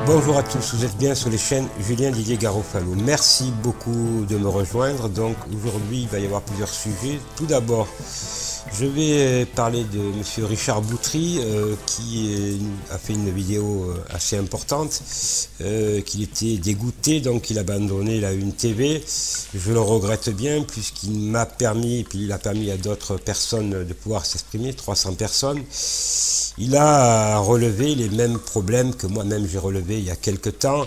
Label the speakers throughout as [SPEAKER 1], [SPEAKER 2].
[SPEAKER 1] Bonjour à tous, vous êtes bien sur les chaînes Julien Didier Garofalo. Merci beaucoup de me rejoindre. Donc aujourd'hui il va y avoir plusieurs sujets. Tout d'abord, je vais parler de monsieur Richard Boutry qui a fait une vidéo assez importante, qu'il était dégoûté, donc il a abandonné la Une TV. Je le regrette bien puisqu'il m'a permis, et puis il a permis à d'autres personnes de pouvoir s'exprimer, 300 personnes. Il a relevé les mêmes problèmes que moi-même j'ai relevé il y a quelque temps,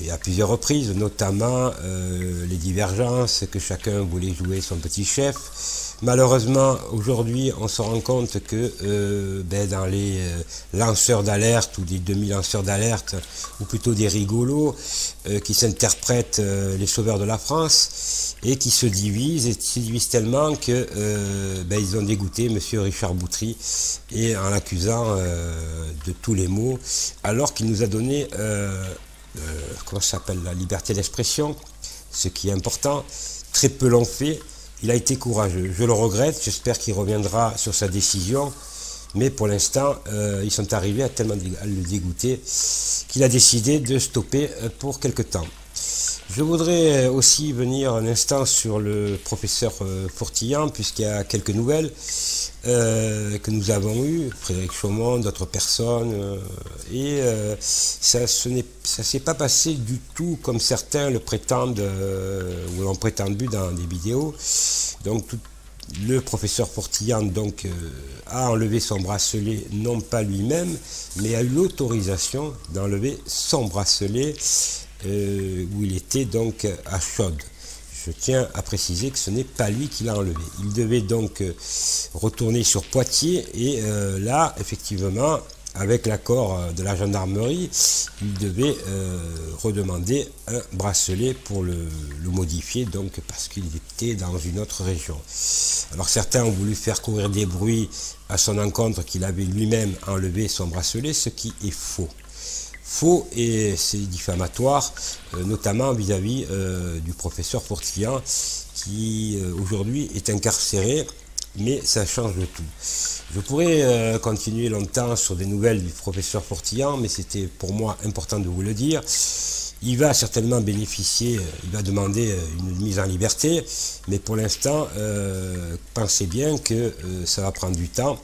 [SPEAKER 1] et à plusieurs reprises, notamment les divergences, que chacun voulait jouer son petit chef. Malheureusement, aujourd'hui, on se rend compte que dans les lanceurs d'alerte ou des demi-lanceurs d'alerte, ou plutôt des rigolos qui s'interprètent les sauveurs de la France et qui se divisent, et se divisent tellement que ils ont dégoûté monsieur Richard Boutry et en l'accusant de tous les maux, alors qu'il nous a donné comment ça s'appelle, la liberté d'expression, ce qui est important. Très peu l'ont fait. Il a été courageux, je le regrette, j'espère qu'il reviendra sur sa décision, mais pour l'instant, ils sont arrivés à tellement à le dégoûter qu'il a décidé de stopper pour quelque temps. Je voudrais aussi venir un instant sur le professeur Fortillan, puisqu'il y a quelques nouvelles que nous avons eues, Frédéric Chaumont, d'autres personnes, et ça s'est pas passé du tout comme certains le prétendent, ou l'ont prétendu dans des vidéos. Donc le professeur Fortillan donc a enlevé son bracelet, non pas lui-même, mais a eu l'autorisation d'enlever son bracelet où il était donc à Chaudes. Je tiens à préciser que ce n'est pas lui qui l'a enlevé. Il devait donc retourner sur Poitiers et là, effectivement, avec l'accord de la gendarmerie, il devait redemander un bracelet pour le modifier, donc parce qu'il était dans une autre région. Alors certains ont voulu faire courir des bruits à son encontre qu'il avait lui-même enlevé son bracelet, ce qui est faux. Faux, et c'est diffamatoire, notamment vis-à-vis du professeur Fortillan qui aujourd'hui est incarcéré, mais ça change de tout. Je pourrais continuer longtemps sur des nouvelles du professeur Fortillan, mais c'était pour moi important de vous le dire. Il va certainement bénéficier, il va demander une mise en liberté, mais pour l'instant, pensez bien que ça va prendre du temps,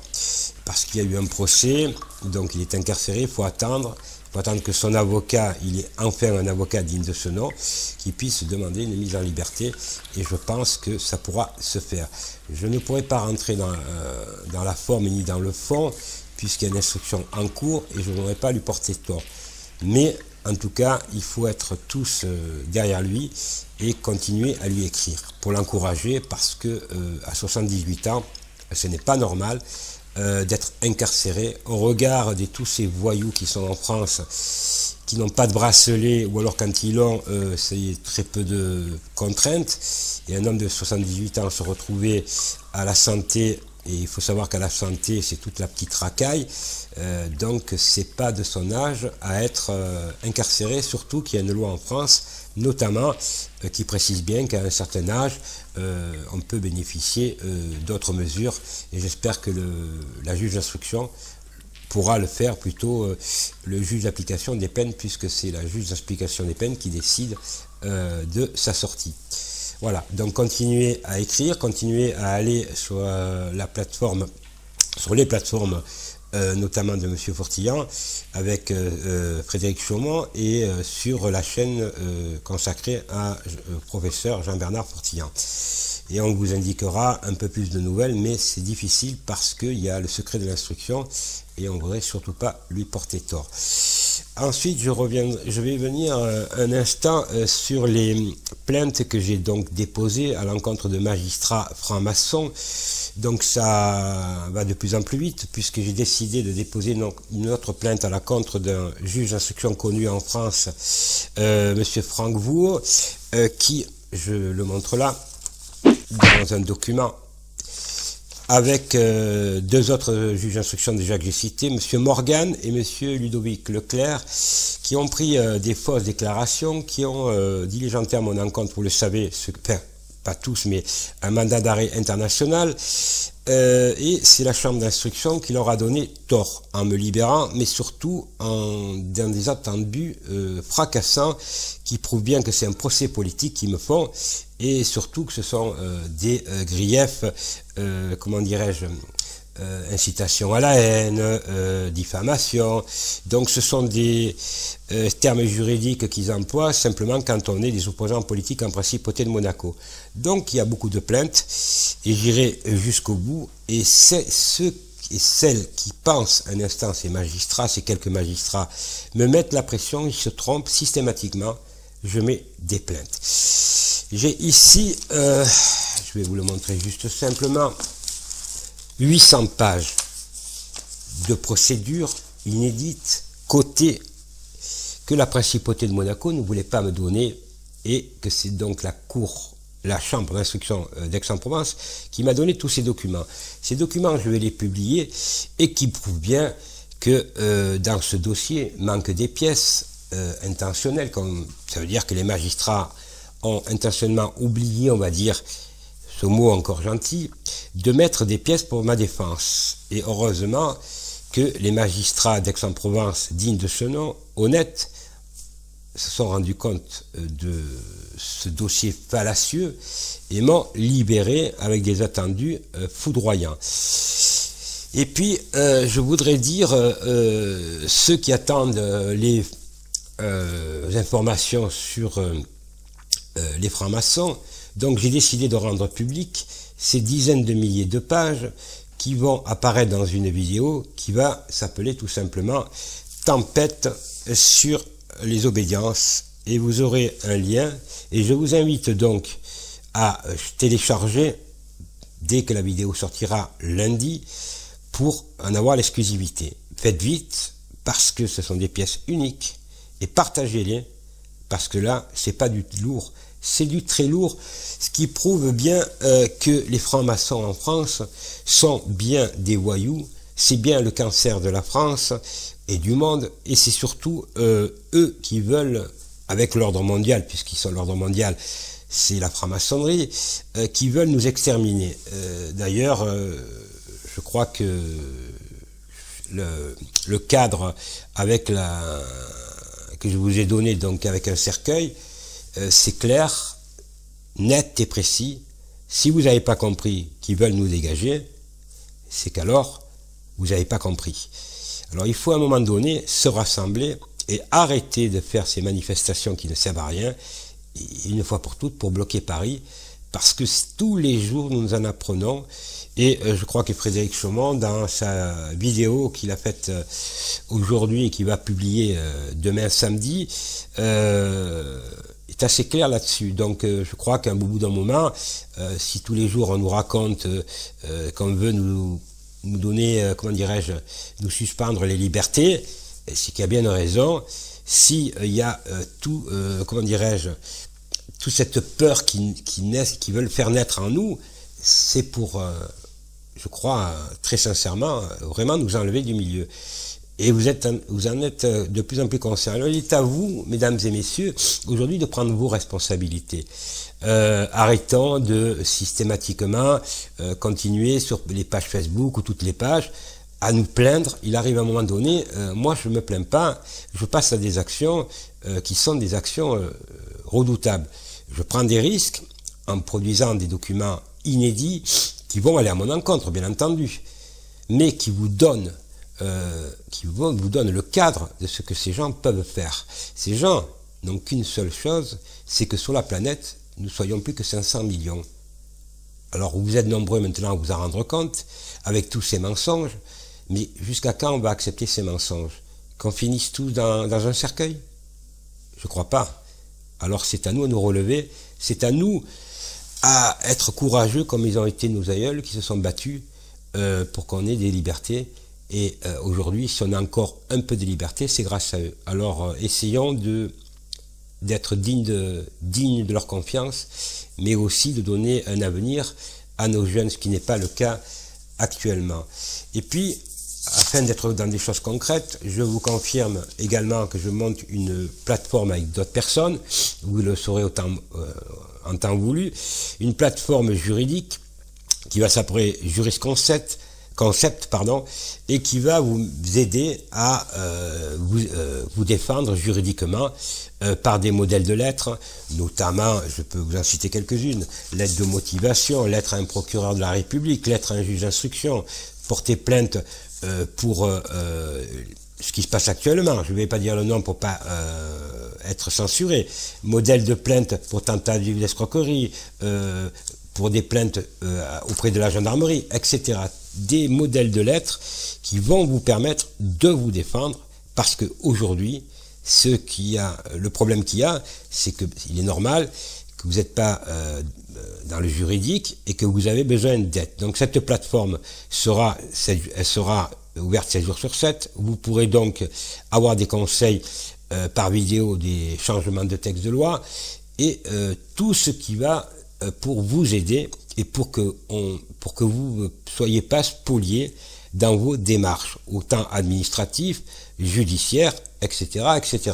[SPEAKER 1] parce qu'il y a eu un procès, donc il est incarcéré, il faut attendre. Il faut attendre que son avocat, il est enfin un avocat digne de ce nom, qui puisse demander une mise en liberté, et je pense que ça pourra se faire. Je ne pourrai pas rentrer dans la forme ni dans le fond, puisqu'il y a une instruction en cours, et je ne voudrais pas lui porter tort. Mais en tout cas, il faut être tous derrière lui et continuer à lui écrire pour l'encourager, parce que à 78 ans, ce n'est pas normal d'être incarcéré au regard de tous ces voyous qui sont en France, qui n'ont pas de bracelet, ou alors quand ils l'ont, c'est très peu de contraintes. Et un homme de 78 ans se retrouver à la santé, et il faut savoir qu'à la santé c'est toute la petite racaille, donc c'est pas de son âge à être incarcéré, surtout qu'il y a une loi en France notamment qui précise bien qu'à un certain âge on peut bénéficier d'autres mesures, et j'espère que la juge d'instruction pourra le faire, plutôt le juge d'application des peines, puisque c'est la juge d'application des peines qui décide de sa sortie. Voilà, donc continuez à écrire, continuez à aller sur la plateforme, sur les plateformes notamment de monsieur Fortillan avec Frédéric Chaumont, et sur la chaîne consacrée à professeur Jean-Bernard Fortillan. Et on vous indiquera un peu plus de nouvelles, mais c'est difficile parce qu'il y a le secret de l'instruction et on ne voudrait surtout pas lui porter tort. Ensuite, je vais venir un instant sur les plaintes que j'ai donc déposées à l'encontre de magistrats francs-maçons. Donc ça va de plus en plus vite, puisque j'ai décidé de déposer une autre plainte à l'encontre d'un juge d'instruction connu en France, monsieur Franck Vaux, qui, je le montre là, dans un document, avec deux autres juges d'instruction déjà que j'ai cités, M. Morgan et M. Ludovic Leclerc, qui ont pris des fausses déclarations, qui ont diligenté à mon encontre, vous le savez, pas tous, mais un mandat d'arrêt international. Et c'est la chambre d'instruction qui leur a donné tort en me libérant, mais surtout dans des attendus fracassants qui prouvent bien que c'est un procès politique qu'ils me font, et surtout que ce sont des griefs, comment dirais-je, incitation à la haine, diffamation. Donc ce sont des termes juridiques qu'ils emploient simplement quand on est des opposants politiques en principauté de Monaco. Donc il y a beaucoup de plaintes et j'irai jusqu'au bout. Et c'est ceux et celles qui pensent un instant, ces magistrats, ces quelques magistrats, me mettent la pression, ils se trompent systématiquement, je mets des plaintes. J'ai ici, je vais vous le montrer juste simplement, 800 pages de procédures inédites, cotées, que la principauté de Monaco ne voulait pas me donner, et que c'est donc la chambre d'instruction d'Aix-en-Provence qui m'a donné tous ces documents. Ces documents, je vais les publier, et qui prouvent bien que dans ce dossier manque des pièces intentionnelles, comme ça veut dire que les magistrats ont intentionnellement oublié, on va dire, ce mot encore gentil, de mettre des pièces pour ma défense. Et heureusement que les magistrats d'Aix-en-Provence, dignes de ce nom, honnêtes, se sont rendus compte de ce dossier fallacieux et m'ont libéré avec des attendus foudroyants. Et puis, je voudrais dire, ceux qui attendent les informations sur les francs-maçons, donc j'ai décidé de rendre public ces dizaines de milliers de pages qui vont apparaître dans une vidéo qui va s'appeler tout simplement « Tempête sur les obédiences ». Et vous aurez un lien, et je vous invite donc à télécharger dès que la vidéo sortira lundi pour en avoir l'exclusivité. Faites vite parce que ce sont des pièces uniques, et partagez-les parce que là c'est pas du lourd, c'est du très lourd, ce qui prouve bien que les francs-maçons en France sont bien des voyous, c'est bien le cancer de la France et du monde, et c'est surtout eux qui veulent, avec l'ordre mondial, puisqu'ils sont l'ordre mondial, c'est la franc-maçonnerie, qui veulent nous exterminer. D'ailleurs, je crois que le cadre avec que je vous ai donné, donc avec un cercueil, c'est clair, net et précis. Si vous n'avez pas compris qu'ils veulent nous dégager, c'est qu'alors vous n'avez pas compris. Alors il faut à un moment donné se rassembler et arrêter de faire ces manifestations qui ne servent à rien, une fois pour toutes, pour bloquer Paris, parce que tous les jours nous en apprenons. Et je crois que Frédéric Chaumont, dans sa vidéo qu'il a faite aujourd'hui et qu'il va publier demain samedi, est assez clair là-dessus. Donc je crois qu'à un bout d'un moment, si tous les jours on nous raconte qu'on veut nous donner, comment dirais-je, nous suspendre les libertés, c'est qu'il y a bien une raison. Si il y a comment dirais-je, toute cette peur qui veulent faire naître en nous, c'est pour, je crois très sincèrement, vraiment nous enlever du milieu. Et vous en êtes de plus en plus concernés. Il est à vous, mesdames et messieurs, aujourd'hui de prendre vos responsabilités. Arrêtons de systématiquement continuer sur les pages Facebook ou toutes les pages à nous plaindre. Il arrive à un moment donné, moi je ne me plains pas, je passe à des actions qui sont des actions redoutables. Je prends des risques en produisant des documents inédits qui vont aller à mon encontre, bien entendu, mais qui vous donnent le cadre de ce que ces gens peuvent faire. Ces gens n'ont qu'une seule chose, c'est que sur la planète, nous soyons plus que 500 millions. Alors vous êtes nombreux maintenant à vous en rendre compte, avec tous ces mensonges, mais jusqu'à quand on va accepter ces mensonges? Qu'on finisse tous dans un cercueil? Je crois pas. Alors c'est à nous à nous relever, c'est à nous à être courageux comme ils ont été nos aïeuls qui se sont battus pour qu'on ait des libertés. Et aujourd'hui, si on a encore un peu de liberté, c'est grâce à eux. Alors essayons d'être dignes de leur confiance, mais aussi de donner un avenir à nos jeunes, ce qui n'est pas le cas actuellement. Et puis, afin d'être dans des choses concrètes, je vous confirme également que je monte une plateforme avec d'autres personnes, vous le saurez en temps voulu, une plateforme juridique qui va s'appeler Jurisconcept, et qui va vous aider à vous défendre juridiquement par des modèles de lettres, notamment, je peux vous en citer quelques-unes, lettre de motivation, lettre à un procureur de la République, lettre à un juge d'instruction, porter plainte pour ce qui se passe actuellement, je ne vais pas dire le nom pour pas être censuré, modèle de plainte pour tentative d'escroquerie, pour des plaintes auprès de la gendarmerie, etc. Des modèles de lettres qui vont vous permettre de vous défendre, parce qu'aujourd'hui, le problème qu'il y a, c'est qu'il est normal que vous n'êtes pas dans le juridique et que vous avez besoin d'aide. Donc cette plateforme elle sera ouverte 7 jours sur 7. Vous pourrez donc avoir des conseils par vidéo, des changements de texte de loi et tout ce qui va pour vous aider et pour que vous ne soyez pas spoliés dans vos démarches, autant administratives, judiciaires, etc., etc.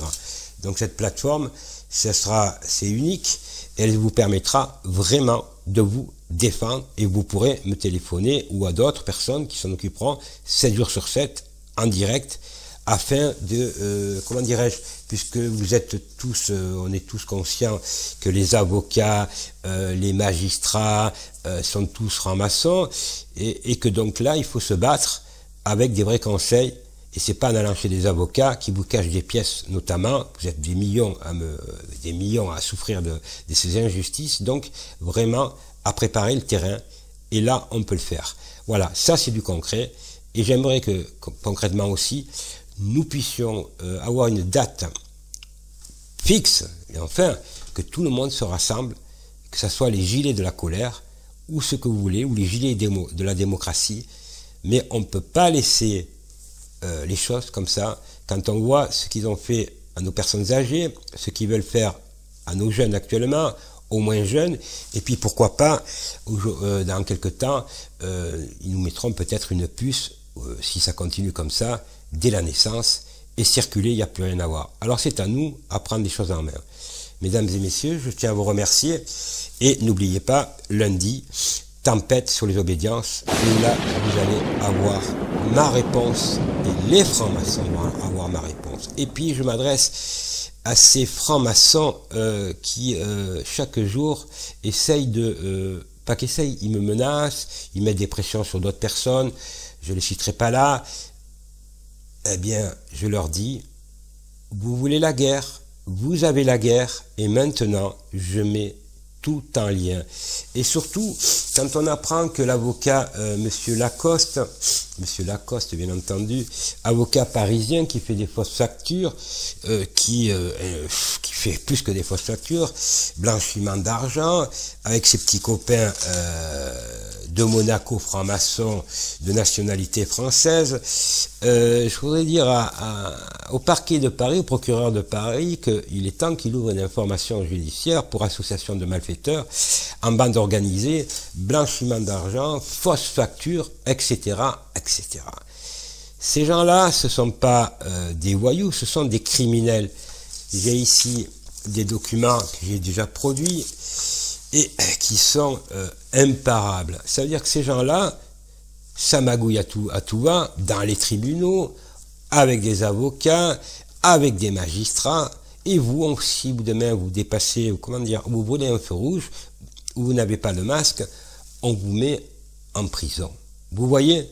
[SPEAKER 1] Donc cette plateforme, c'est unique, elle vous permettra vraiment de vous défendre et vous pourrez me téléphoner ou à d'autres personnes qui s'en occuperont 7 jours sur 7 en direct afin de, comment dirais-je, puisque vous êtes tous, on est tous conscients que les avocats, les magistrats sont tous francs-maçons et que donc là, il faut se battre avec des vrais conseils. Et c'est pas en allant chez des avocats qui vous cachent des pièces, notamment, vous êtes des millions à souffrir de ces injustices, donc vraiment à préparer le terrain, et là on peut le faire. Voilà, ça c'est du concret, et j'aimerais que concrètement aussi, nous puissions avoir une date fixe, et enfin, que tout le monde se rassemble, que ce soit les gilets de la colère, ou ce que vous voulez, ou les gilets de la démocratie, mais on ne peut pas laisser les choses comme ça, quand on voit ce qu'ils ont fait à nos personnes âgées, ce qu'ils veulent faire à nos jeunes actuellement, aux moins jeunes, et puis pourquoi pas, dans quelques temps, ils nous mettront peut-être une puce, si ça continue comme ça, dès la naissance, et circuler, il n'y a plus rien à voir. Alors c'est à nous à prendre les choses en main. Mesdames et messieurs, je tiens à vous remercier, et n'oubliez pas, lundi, tempête sur les obédiences, et là, vous allez avoir ma réponse, et les francs-maçons vont avoir ma réponse. Et puis, je m'adresse à ces francs-maçons qui, chaque jour, essayent pas qu'essayent, ils me menacent, ils mettent des pressions sur d'autres personnes, je ne les citerai pas là. Eh bien, je leur dis, vous voulez la guerre, vous avez la guerre, et maintenant, je mets tout en lien. Et surtout, quand on apprend que l'avocat, monsieur Lacoste bien entendu, avocat parisien qui fait des fausses factures, qui fait plus que des fausses factures, blanchiment d'argent, avec ses petits copains de Monaco franc-maçon de nationalité française, je voudrais dire au parquet de Paris, au procureur de Paris, qu'il est temps qu'il ouvre une information judiciaire pour association de malfaiteurs en bande organisée, blanchiment d'argent, fausses factures, etc., etc. Ces gens-là, ce ne sont pas des voyous, ce sont des criminels. J'ai ici des documents que j'ai déjà produits et qui sont imparables. Ça veut dire que ces gens-là, ça magouille à tout va, dans les tribunaux, avec des avocats, avec des magistrats, et vous, si vous demain vous dépassez, ou comment dire, vous brûlez un feu rouge, ou vous n'avez pas le masque, on vous met en prison. Vous voyez,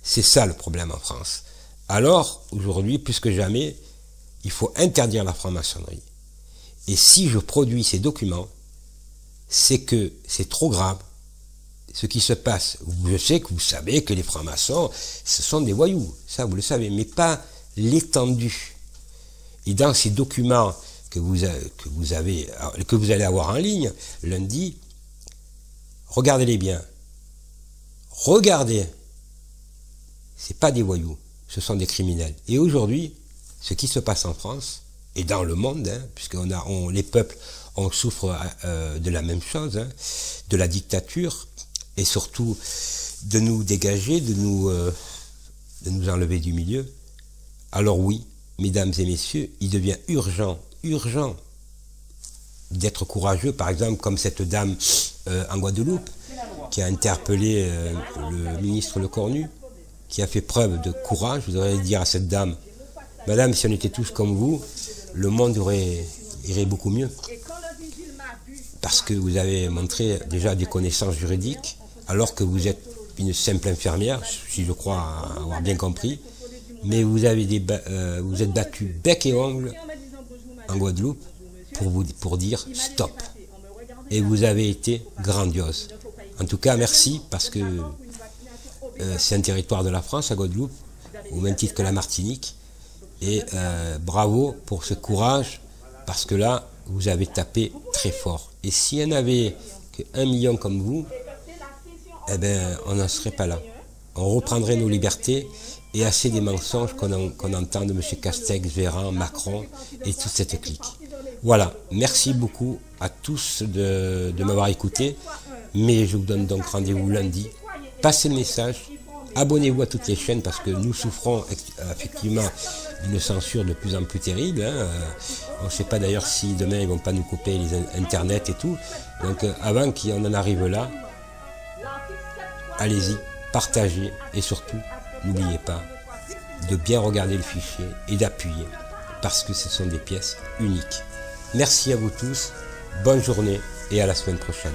[SPEAKER 1] c'est ça le problème en France. Alors, aujourd'hui, plus que jamais, il faut interdire la franc-maçonnerie. Et si je produis ces documents, c'est que c'est trop grave ce qui se passe. Je sais que vous savez que les francs-maçons, ce sont des voyous, ça vous le savez, mais pas l'étendue. Et dans ces documents que vous allez avoir en ligne lundi, regardez-les bien. Regardez. C'est pas des voyous, ce sont des criminels. Et aujourd'hui, ce qui se passe en France et dans le monde, hein, puisque les peuples on souffre de la même chose, hein, de la dictature, et surtout de nous dégager, de nous de nous enlever du milieu, alors oui, mesdames et messieurs, il devient urgent d'être courageux, par exemple comme cette dame en Guadeloupe, qui a interpellé le ministre Lecornu, qui a fait preuve de courage. Je voudrais dire à cette dame, madame, si on était tous comme vous, le monde irait beaucoup mieux. Parce que vous avez montré déjà des connaissances juridiques, alors que vous êtes une simple infirmière, si je crois avoir bien compris, mais vous êtes battu bec et ongle en Guadeloupe pour dire stop. Et vous avez été grandiose. En tout cas, merci, parce que c'est un territoire de la France, la Guadeloupe, au même titre que la Martinique. Et bravo pour ce courage, parce que là, vous avez tapé très fort. Et s'il n'y en avait que 1 million comme vous, eh ben, on n'en serait pas là. On reprendrait nos libertés, et assez des mensonges qu'on entend de M. Castex, Véran, Macron et toute cette clique. Voilà, merci beaucoup à tous de m'avoir écouté, mais je vous donne donc rendez-vous lundi. Passez le message, abonnez-vous à toutes les chaînes, parce que nous souffrons effectivement d'une censure de plus en plus terrible. On ne sait pas d'ailleurs si demain ils ne vont pas nous couper les internets et tout. Donc avant qu'on en arrive là, allez-y, partagez, et surtout, n'oubliez pas de bien regarder le fichier et d'appuyer, parce que ce sont des pièces uniques. Merci à vous tous, bonne journée et à la semaine prochaine.